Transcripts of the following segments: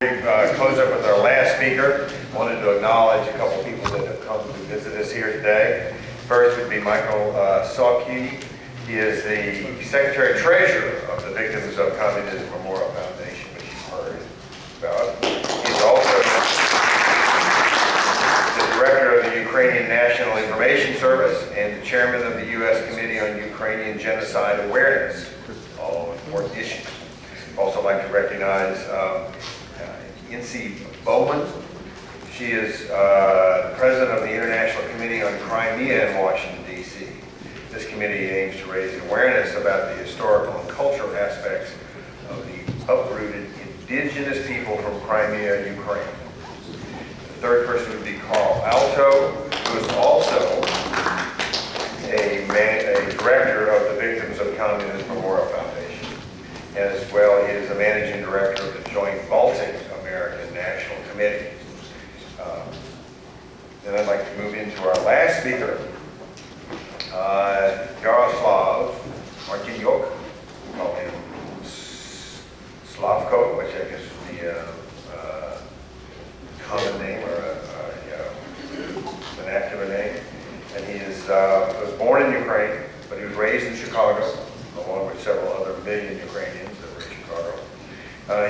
Close up with our last speaker. I wanted to acknowledge a couple people that have come to visit us here today. First would be Michael Sawkey. He is the Secretary-Treasurer of the Victims of Communism Memorial Foundation, which you've heard about. He's also the Director of the Ukrainian National Information Service and the Chairman of the U.S. Committee on Ukrainian Genocide Awareness, all important issues. I'd also like to recognize Incy Bowman. She is President of the International Committee on Crimea in Washington, D.C. This committee aims to raise awareness about the historical and cultural aspects of the uprooted indigenous people from Crimea, Ukraine. The third person would be Carl Alto, who is also a director of the Victims of Communism Memorial Foundation. As well, he is the Managing Director of the Joint Baltic American National Committee. Then I'd like to move into our last speaker, Jaroslaw Martyniuk. We call him Slavko, which I guess would be a common name or a vernacular name. And he was born in Ukraine, but he was raised in Chicago, along with several other million Ukrainians that were in Chicago.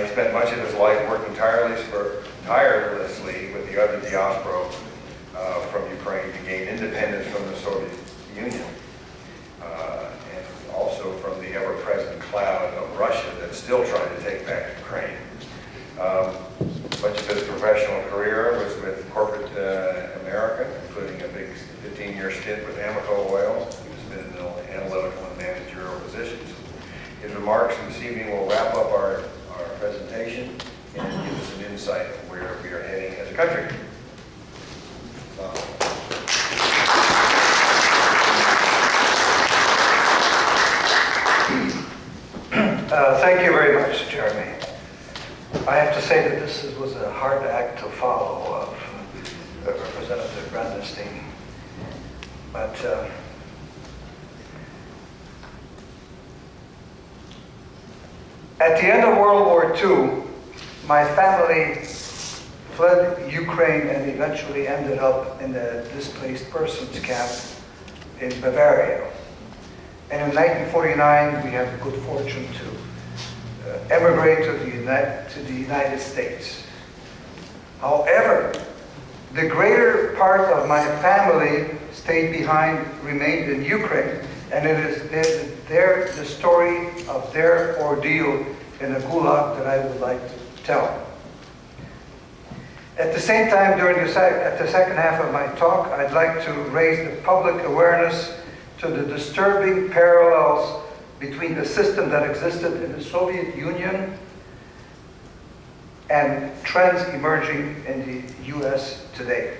He spent much of his life working tirelessly with the other diaspora from Ukraine to gain independence from the Soviet Union, and also from the ever-present cloud of Russia that's still trying to take back Ukraine. Much of his professional career was with corporate America, including a big 15-year stint with Amoco Oil. He's been in analytical and managerial positions. His remarks this evening will wrap up our presentation and give us an insight of where we are heading as a country. Thank you very much, Jeremy. I have to say that this was a hard act to follow of Representative Brandenstein. But at the end of World War II, my family fled Ukraine and eventually ended up in the displaced persons camp in Bavaria. And in 1949, we had the good fortune to emigrate to the United States. However, the greater part of my family stayed behind, remained in Ukraine, and it is the story of their ordeal in the Gulag that I would like to tell. At the same time, at the second half of my talk, I'd like to raise the public awareness to the disturbing parallels between the system that existed in the Soviet Union and trends emerging in the US today.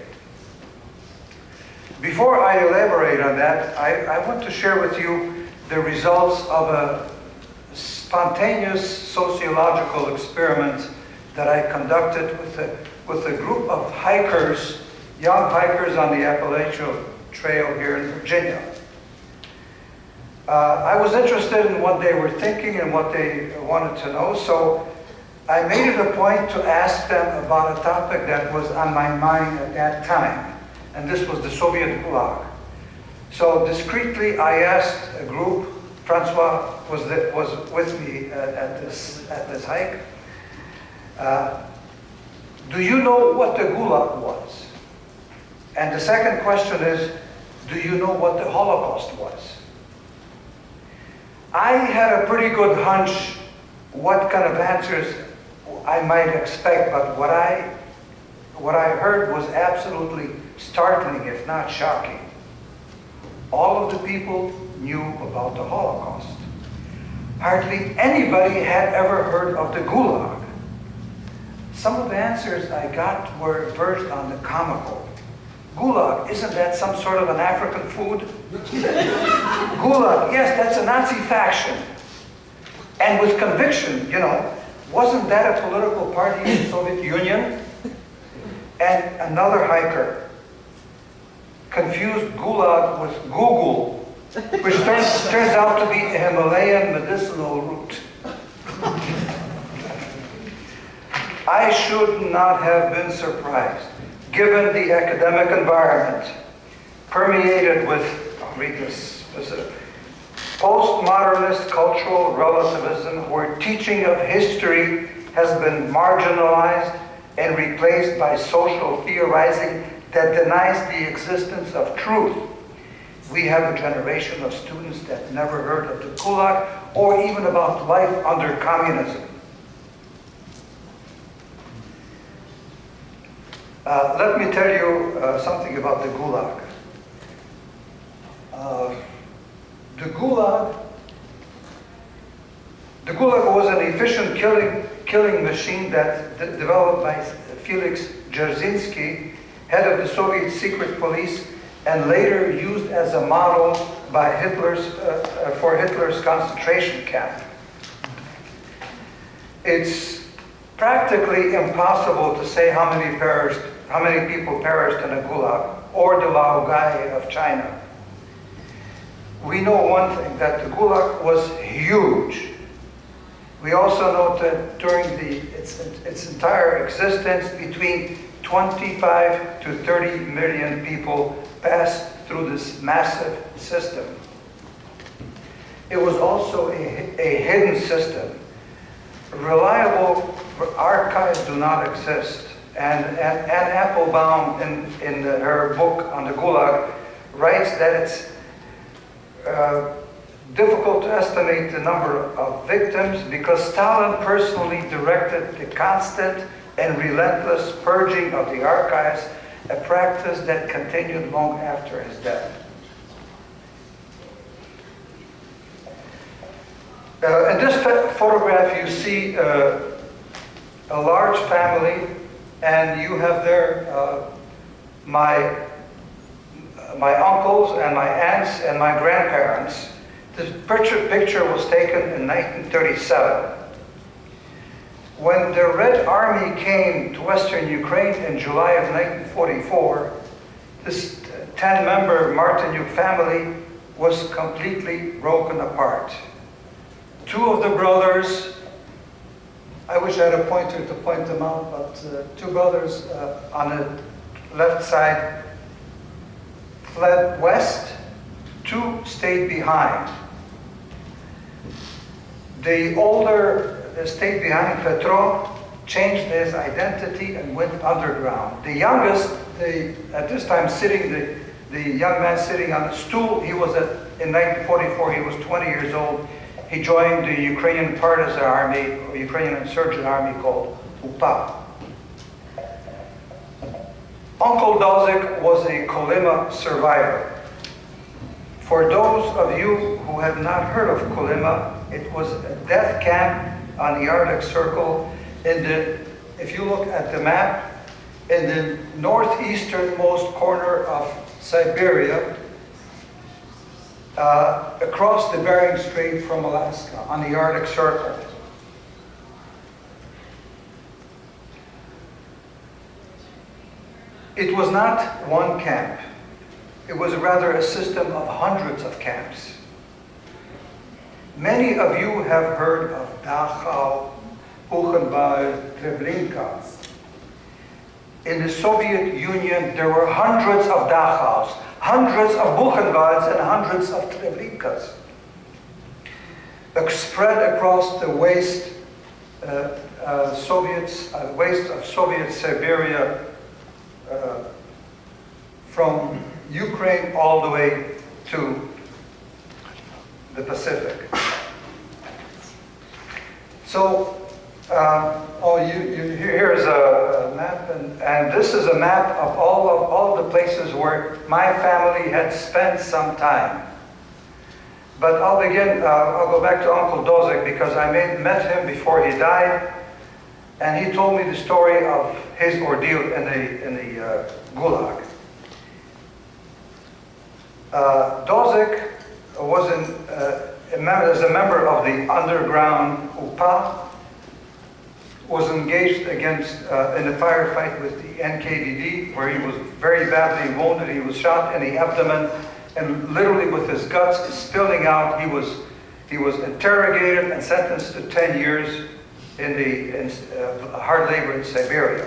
Before I elaborate on that, I want to share with you the results of a spontaneous sociological experiment that I conducted with a group of hikers, young hikers on the Appalachian Trail here in Virginia. I was interested in what they were thinking and what they wanted to know, so I made it a point to ask them about a topic that was on my mind at that time, and this was the Soviet Gulag. So discreetly, I asked a group. Francois was with me at this hike. Do you know what the Gulag was? And the second question is, do you know what the Holocaust was? I had a pretty good hunch what kind of answers I might expect, but what I heard was absolutely startling, if not shocking. All of the people knew about the Holocaust. Hardly anybody had ever heard of the Gulag. Some of the answers I got were verged on the comical. Gulag, isn't that some sort of an African food? Gulag, yes, that's a Nazi faction. And with conviction, you know, wasn't that a political party in the Soviet Union? And another hiker confused Gulag with Google, which turns out to be a Himalayan medicinal root. I should not have been surprised, given the academic environment permeated with, I'll read this, postmodernist cultural relativism, where teaching of history has been marginalized and replaced by social theorizing that denies the existence of truth. We have a generation of students that never heard of the Gulag or even about life under communism. Let me tell you something about the Gulag. The Gulag was an efficient killing machine that developed by Felix Dzerzhinsky, head of the Soviet secret police, and later used as a model by for Hitler's concentration camp. It's practically impossible to say how many people perished in the Gulag or the Laogai of China. We know one thing, that the Gulag was huge. We also know that during its entire existence, between 25 to 30 million people passed through this massive system. It was also a hidden system. Reliable archives do not exist. And Anne Applebaum, in her book on the Gulag, writes that it's difficult to estimate the number of victims because Stalin personally directed the constant and relentless purging of the archives, a practice that continued long after his death. In this photograph, you see a large family, and you have there my uncles and my aunts and my grandparents. This picture was taken in 1937. When the Red Army came to Western Ukraine in July of 1944, this 10-member Martyniuk family was completely broken apart. Two of the brothers, I wish I had a pointer to point them out, but two brothers on the left side fled west, two stayed behind. The older stayed behind, Petro, changed his identity and went underground. The youngest, at this time the young man sitting on the stool, he was in 1944, he was 20 years old. He joined the Ukrainian partisan army, or Ukrainian insurgent army called UPA. Uncle Dozik was a Kolyma survivor. For those of you who have not heard of Kolyma, it was a death camp on the Arctic Circle if you look at the map, in the northeasternmost corner of Siberia, across the Bering Strait from Alaska on the Arctic Circle. It was not one camp. It was rather a system of hundreds of camps. Many of you have heard of Dachau, Buchenwald, Treblinka. In the Soviet Union, there were hundreds of Dachaus, hundreds of Buchenwalds, and hundreds of Treblinkas, spread across the waste of Soviet Siberia, from Ukraine all the way to the Pacific. So, here's a map, and this is a map of all the places where my family had spent some time. But I'll go back to Uncle Dozik because I met him before he died, and he told me the story of his ordeal in the Gulag. Dozik was as a member of the underground UPA, was engaged in a firefight with the NKVD, where he was very badly wounded. He was shot in the abdomen, and literally with his guts spilling out, he was interrogated and sentenced to 10 years in hard labor in Siberia.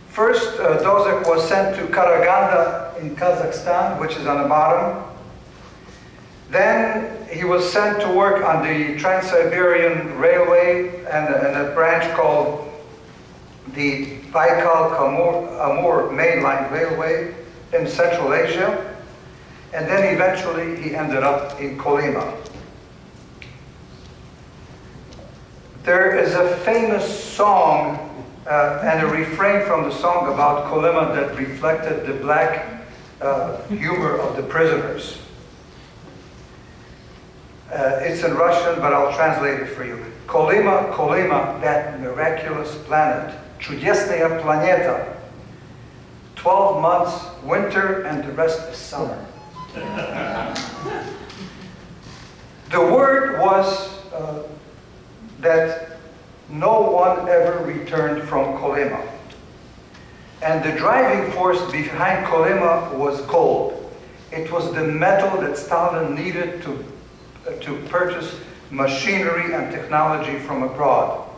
First, Dozek was sent to Karaganda in Kazakhstan, which is on the bottom. Then he was sent to work on the Trans-Siberian Railway and a branch called the Baikal-Amur Mainline Railway in Central Asia. And then eventually he ended up in Kolyma. There is a famous song and a refrain from the song about Kolyma that reflected the black humor of the prisoners. It's in Russian, but I'll translate it for you. Kolyma, Kolyma, that miraculous planet, чудесная планета. 12 months winter and the rest is summer. The word was that no one ever returned from Kolyma. And the driving force behind Kolyma was gold. It was the metal that Stalin needed to purchase machinery and technology from abroad.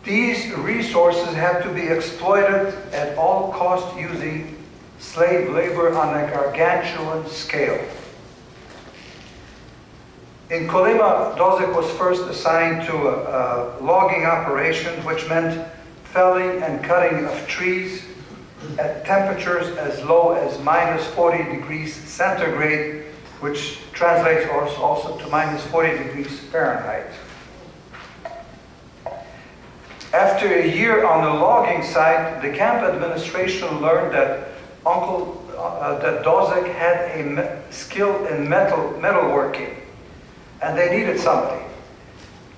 These resources had to be exploited at all costs using slave labor on a gargantuan scale. In Kolyma, Dozek was first assigned to a logging operation, which meant felling and cutting of trees at temperatures as low as minus 40 degrees centigrade, which translates also to minus 40 degrees Fahrenheit. After a year on the logging site, the camp administration learned that that Dozek had a skill in metalworking, and they needed somebody.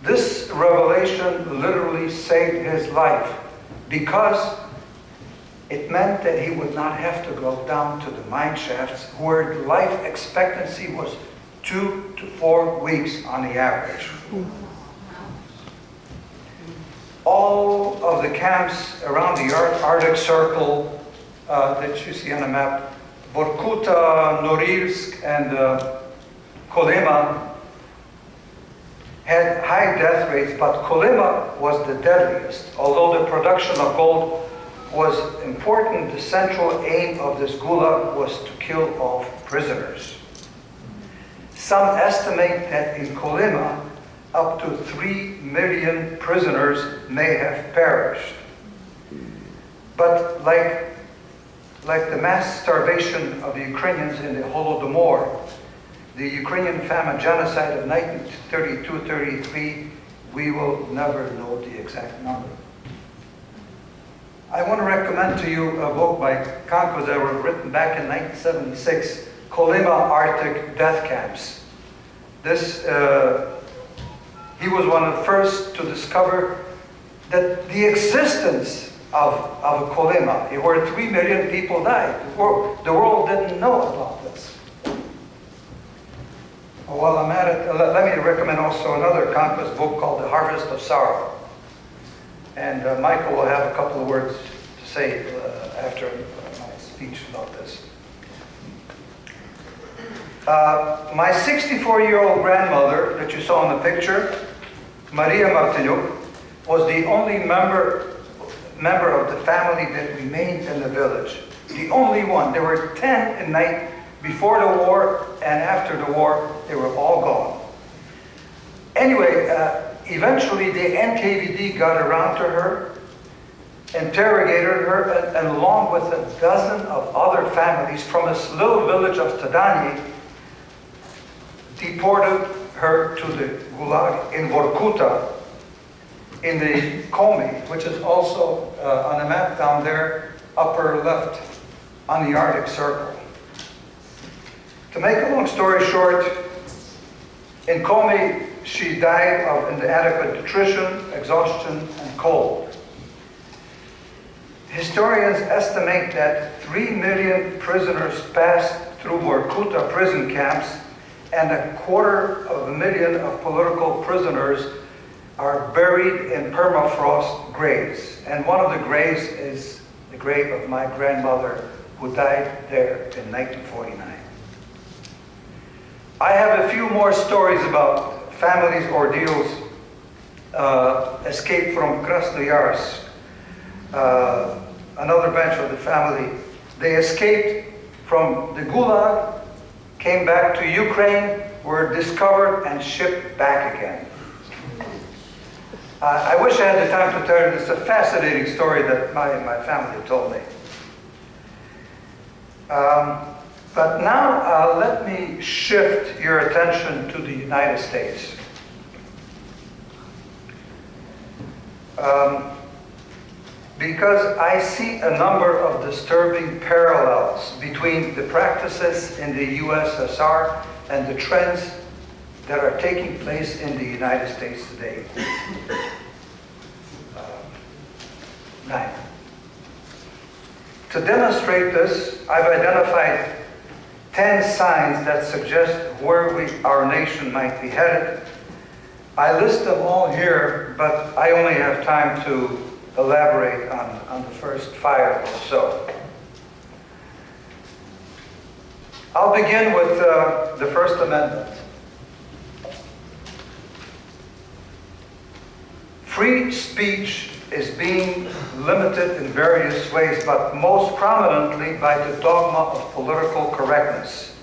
This revelation literally saved his life because it meant that he would not have to go down to the mine shafts where life expectancy was 2 to 4 weeks on the average. All of the camps around the Arctic Circle that you see on the map, Vorkuta, Norilsk, and Kolyma, had high death rates, but Kolyma was the deadliest. Although the production of gold was important, the central aim of this gulag was to kill off prisoners. Some estimate that in Kolyma, up to 3 million prisoners may have perished. But like the mass starvation of the Ukrainians in the Holodomor, the Ukrainian famine genocide of 1932-33, we will never know the exact number. I want to recommend to you a book by Kankos that was written back in 1976, Kolyma Arctic Death Camps. He was one of the first to discover that the existence of Kolyma, where 3 million people died. The world didn't know about this. While I'm at it, let me recommend also another Kankos book called The Harvest of Sorrow. And Michael will have a couple of words to say after my speech about this. My 64-year-old grandmother that you saw in the picture, Maria Martyniuk, was the only member of the family that remained in the village. The only one. There were 10 in night before the war, and after the war, they were all gone. Anyway, eventually the NKVD got around to her, interrogated her, and along with a dozen of other families from this little village of Tadani, deported her to the Gulag in Vorkuta, in the Komi, which is also on the map down there, upper left, on the Arctic Circle. To make a long story short, in Komi, she died of inadequate nutrition, exhaustion, and cold. Historians estimate that 3 million prisoners passed through Vorkuta prison camps, and 250,000 of political prisoners are buried in permafrost graves. And one of the graves is the grave of my grandmother, who died there in 1949. I have a few more stories about families' ordeals escaped from Krasnoyarsk, another branch of the family. They escaped from the Gulag, came back to Ukraine, were discovered and shipped back again. I wish I had the time to tell you. It's a fascinating story that my family told me. But now let me shift your attention to the United States. Because I see a number of disturbing parallels between the practices in the USSR and the trends that are taking place in the United States today. 9. To demonstrate this, I've identified 10 signs that suggest where our nation might be headed. I list them all here, but I only have time to elaborate on the first 5 or so. I'll begin with the First Amendment. Free speech is being limited in various ways, but most prominently by the dogma of political correctness.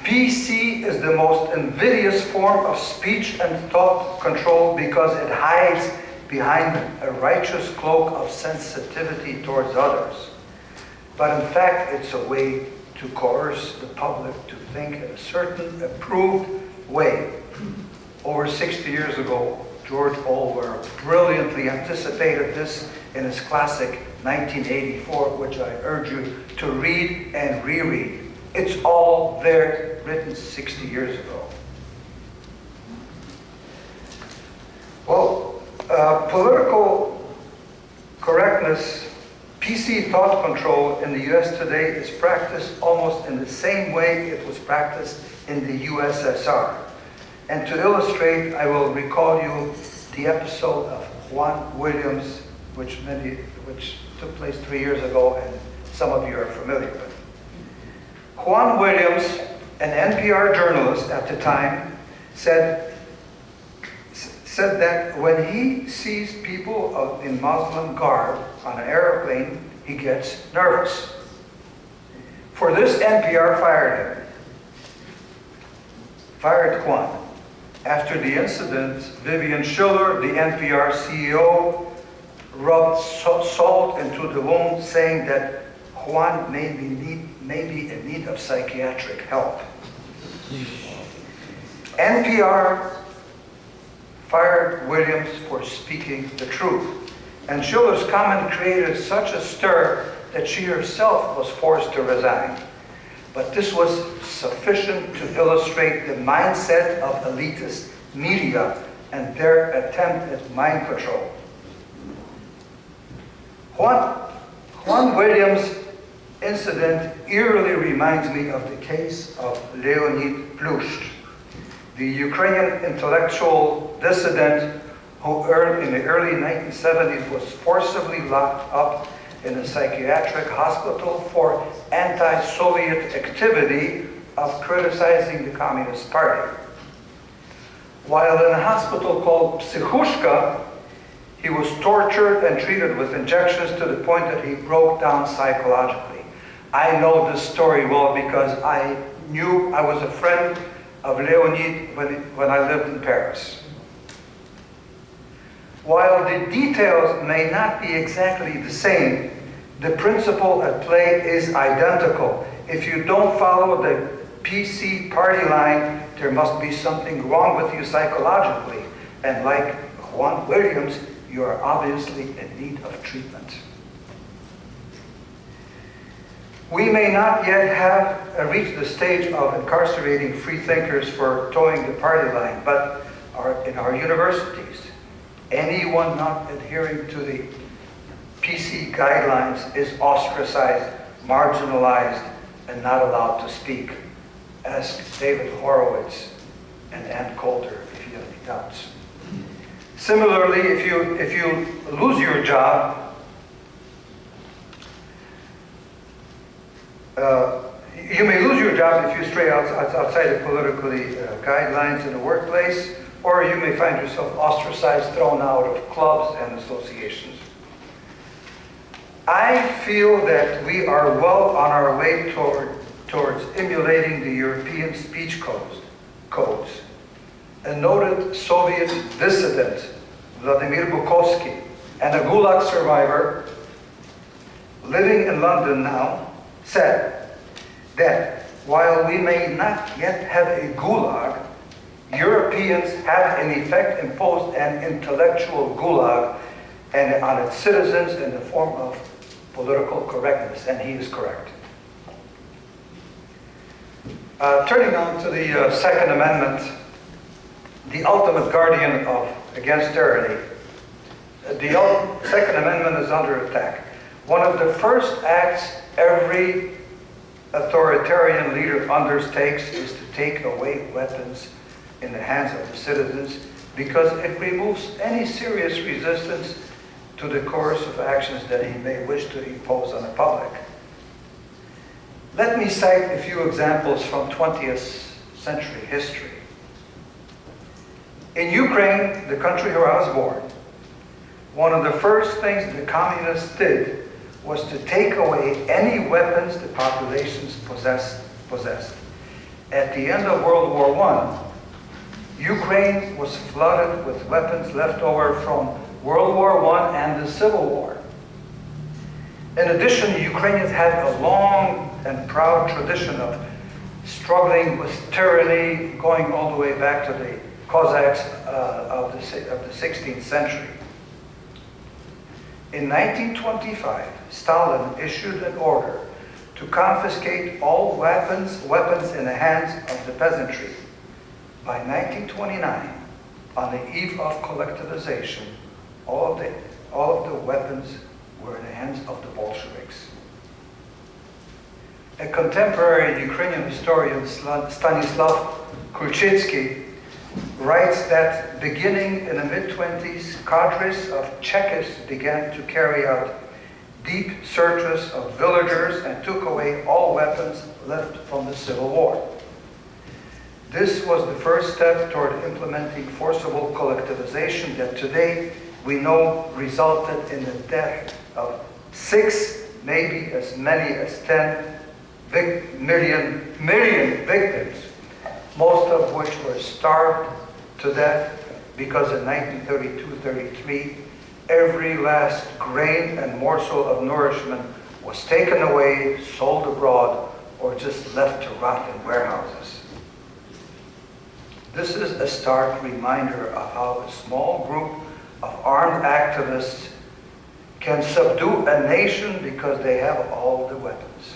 PC is the most invidious form of speech and thought control because it hides behind a righteous cloak of sensitivity towards others. But in fact, it's a way to coerce the public to think in a certain approved way. Over 60 years ago, George Orwell brilliantly anticipated this in his classic 1984, which I urge you to read and reread. It's all there, written 60 years ago. Well, political correctness, PC thought control in the US today is practiced almost in the same way it was practiced in the USSR. And to illustrate, I will recall you the episode of Juan Williams, which took place 3 years ago, and some of you are familiar with. Juan Williams, an NPR journalist at the time, said that when he sees people in Muslim garb on an airplane, he gets nervous. For this, NPR fired him. Fired Juan. After the incident, Vivian Schiller, the NPR CEO, rubbed salt into the wound, saying that Juan may be in need of psychiatric help. NPR fired Williams for speaking the truth. And Schiller's comment created such a stir that she herself was forced to resign. But this was sufficient to illustrate the mindset of elitist media and their attempt at mind control. Juan Williams' incident eerily reminds me of the case of Leonid Plющ, the Ukrainian intellectual dissident who in the early 1970s was forcibly locked up in a psychiatric hospital for anti-Soviet activity of criticizing the Communist Party. While in a hospital called Psychushka, he was tortured and treated with injections to the point that he broke down psychologically. I know this story well because I was a friend of Leonid when I lived in Paris. While the details may not be exactly the same, the principle at play is identical. If you don't follow the PC party line, there must be something wrong with you psychologically. And like Juan Williams, you are obviously in need of treatment. We may not yet have reached the stage of incarcerating free thinkers for towing the party line, but in our universities, anyone not adhering to the PC guidelines is ostracized, marginalized, and not allowed to speak. Ask David Horowitz and Ann Coulter if you have any doubts. Similarly, if you lose your job, you may lose your job if you stray outside the politically guidelines in the workplace, or you may find yourself ostracized, thrown out of clubs and associations. I feel that we are well on our way towards emulating the European speech codes. A noted Soviet dissident, Vladimir Bukovsky, and a Gulag survivor living in London now, said that while we may not yet have a Gulag, Europeans have in effect imposed an intellectual Gulag and on its citizens in the form of political correctness, and he is correct. Turning on to the Second Amendment, the ultimate guardian against tyranny. The Second Amendment is under attack. One of the first acts every authoritarian leader undertakes is to take away weapons in the hands of the citizens because it removes any serious resistance to the coercive actions that he may wish to impose on the public. Let me cite a few examples from 20th century history. In Ukraine, the country where I was born, one of the first things the communists did was to take away any weapons the populations possessed. At the end of World War I, Ukraine was flooded with weapons left over from World War I and the Civil War. In addition, the Ukrainians had a long and proud tradition of struggling with tyranny, going all the way back to the Cossacks of the 16th century. In 1925, Stalin issued an order to confiscate all weapons in the hands of the peasantry. By 1929, on the eve of collectivization, all of the weapons were in the hands of the Bolsheviks. A contemporary Ukrainian historian, Stanislav Kruchitsky, writes that beginning in the mid-20s, cadres of Chekists began to carry out deep searches of villagers and took away all weapons left from the Civil War. This was the first step toward implementing forcible collectivization that today we know resulted in the death of 6, maybe as many as 10 million victims, most of which were starved to death because in 1932-33, every last grain and morsel of nourishment was taken away, sold abroad, or just left to rot in warehouses. This is a stark reminder of how a small group of armed activists can subdue a nation because they have all the weapons.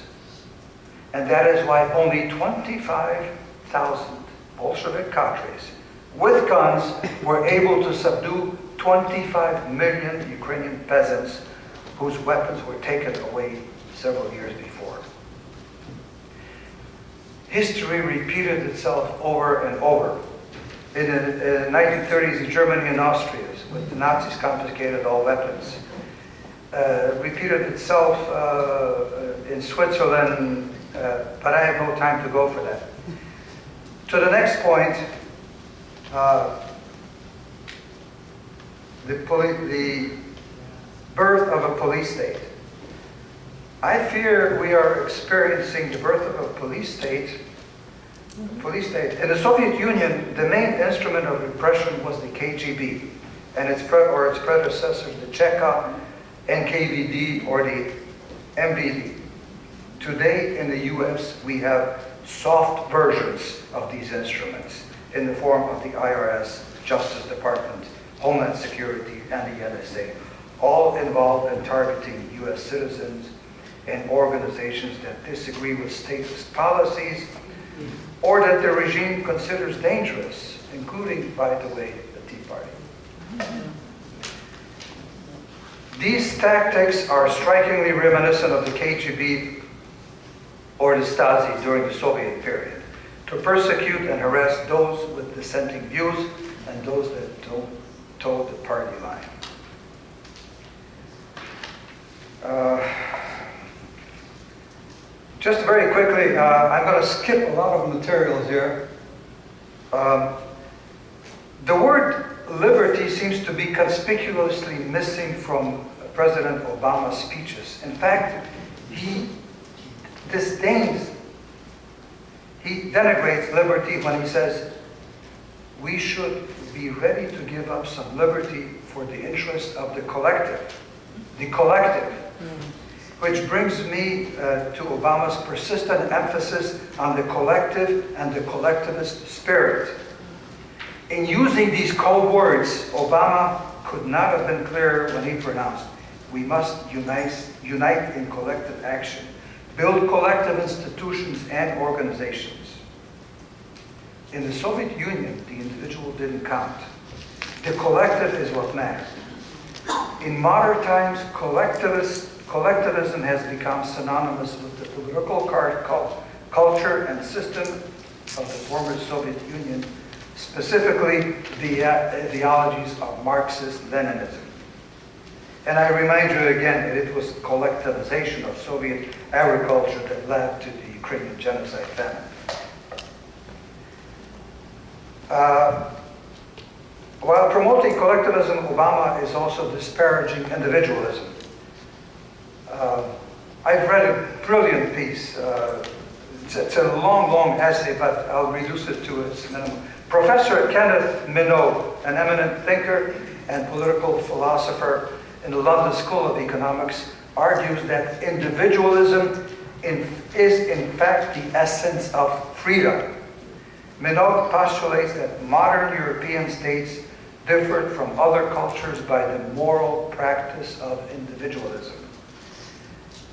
And that is why only 25,000 Bolshevik cadres with guns were able to subdue 25 million Ukrainian peasants whose weapons were taken away several years before. History repeated itself over and over. In the 1930s in Germany and Austria, when the Nazis confiscated all weapons. Repeated itself in Switzerland, but I have no time to go for that. To the next point, the birth of a police state. I fear we are experiencing the birth of a police state. In the Soviet Union, the main instrument of repression was the KGB and its predecessors, the Cheka, NKVD, or the MVD. Today in the US, we have soft versions of these instruments in the form of the IRS, Justice Department, Homeland Security, and the NSA, all involved in targeting US citizens and organizations that disagree with statist policies or that the regime considers dangerous, including, by the way, the Tea Party. These tactics are strikingly reminiscent of the KGB or the Stasi during the Soviet period, to persecute and harass those with dissenting views and those that don't toe the party line. Just very quickly, I'm going to skip a lot of materials here. The word liberty seems to be conspicuously missing from President Obama's speeches. In fact, he denigrates liberty when he says, we should be ready to give up some liberty for the interest of the collective. The collective. Which brings me to Obama's persistent emphasis on the collective and the collectivist spirit. In using these code words, Obama could not have been clearer when he pronounced, we must unite in collective action, build collective institutions and organizations. In the Soviet Union, the individual didn't count. The collective is what mattered. In modern times, collectivism has become synonymous with the political culture and system of the former Soviet Union, specifically the ideologies of Marxist-Leninism. And I remind you again that it was collectivization of Soviet agriculture that led to the Ukrainian genocide famine. While promoting collectivism, Obama is also disparaging individualism. I've read a brilliant piece. It's a long, long essay, but I'll reduce it to its minimum. Professor Kenneth Minogue, an eminent thinker and political philosopher in the London School of Economics, argues that individualism is in fact the essence of freedom. Minogue postulates that modern European states differed from other cultures by the moral practice of individualism.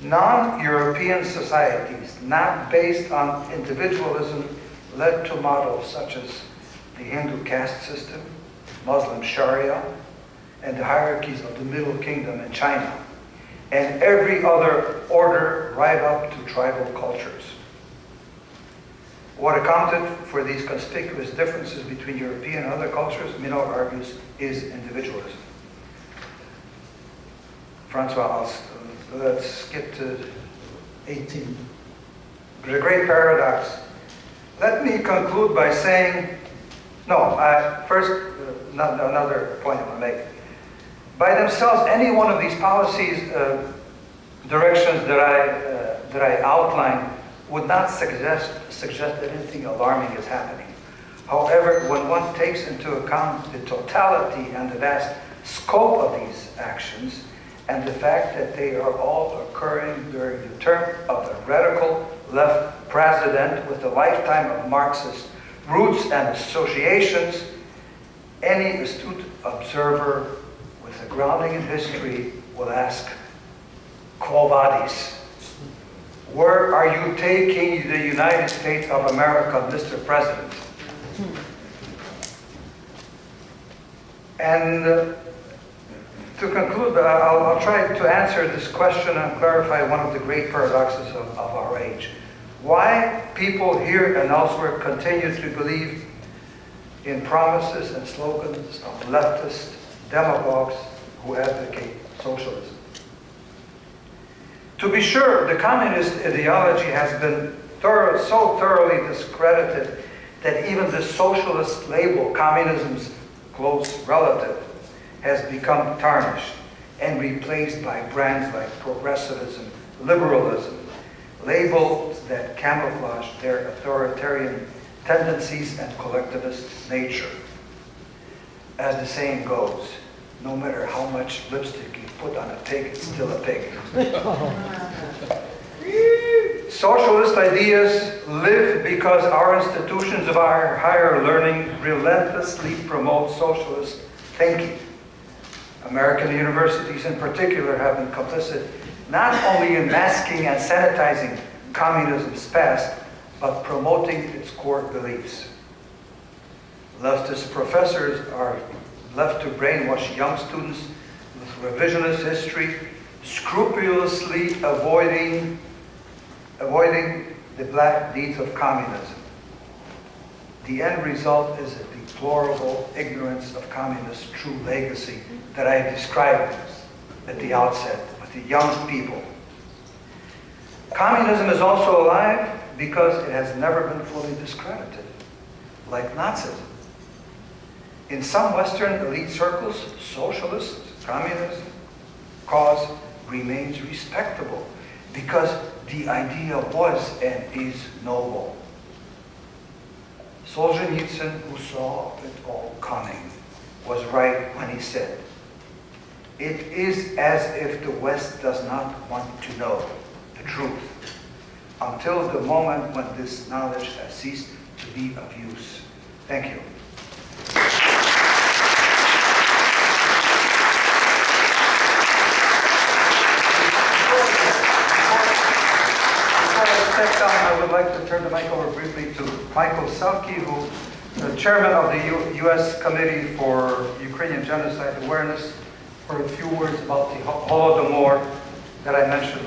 Non-European societies not based on individualism led to models such as the Hindu caste system, Muslim Sharia, and the hierarchies of the Middle Kingdom in China, and every other order right up to tribal cultures. What accounted for these conspicuous differences between European and other cultures, Minogue argues, is individualism. Francois, let's skip to 18. There's a great paradox. Let me conclude by saying, first, another point I want to make. By themselves, any one of these policies, directions that I outlined would not suggest that anything alarming is happening. However, when one takes into account the totality and the vast scope of these actions, and the fact that they are all occurring during the term of a radical left president with a lifetime of Marxist roots and associations, any astute observer with a grounding in history will ask, quo vadis? Where are you taking the United States of America, Mr. President? And to conclude, I'll try to answer this question and clarify one of the great paradoxes of our age. Why people here and elsewhere continue to believe in promises and slogans of leftist demagogues who advocate socialism. To be sure, the communist ideology has been so thoroughly discredited that even the socialist label, communism's close relative, has become tarnished and replaced by brands like progressivism, liberalism, labels that camouflage their authoritarian tendencies and collectivist nature. As the saying goes, no matter how much lipstick you put on a pig, it's still a pig. Socialist ideas live because our institutions of our higher learning relentlessly promote socialist thinking. American universities in particular have been complicit not only in masking and sanitizing communism's past, but promoting its core beliefs. Leftist professors are left to brainwash young students with revisionist history, scrupulously avoiding the black deeds of communism. The end result is a deplorable ignorance of communist true legacy that I described at the outset with the young people. Communism is also alive because it has never been fully discredited, like Nazism. In some Western elite circles, socialist, communist cause remains respectable because the idea was and is noble. Solzhenitsyn, who saw it all coming, was right when he said, "It is as if the West does not want to know the truth until the moment when this knowledge has ceased to be of use." Thank you. Before I step down, I would like to turn the mic over briefly to Michael Selke, who is the chairman of the U.S. Committee for Ukrainian Genocide Awareness, for a few words about the Holodomor that I mentioned.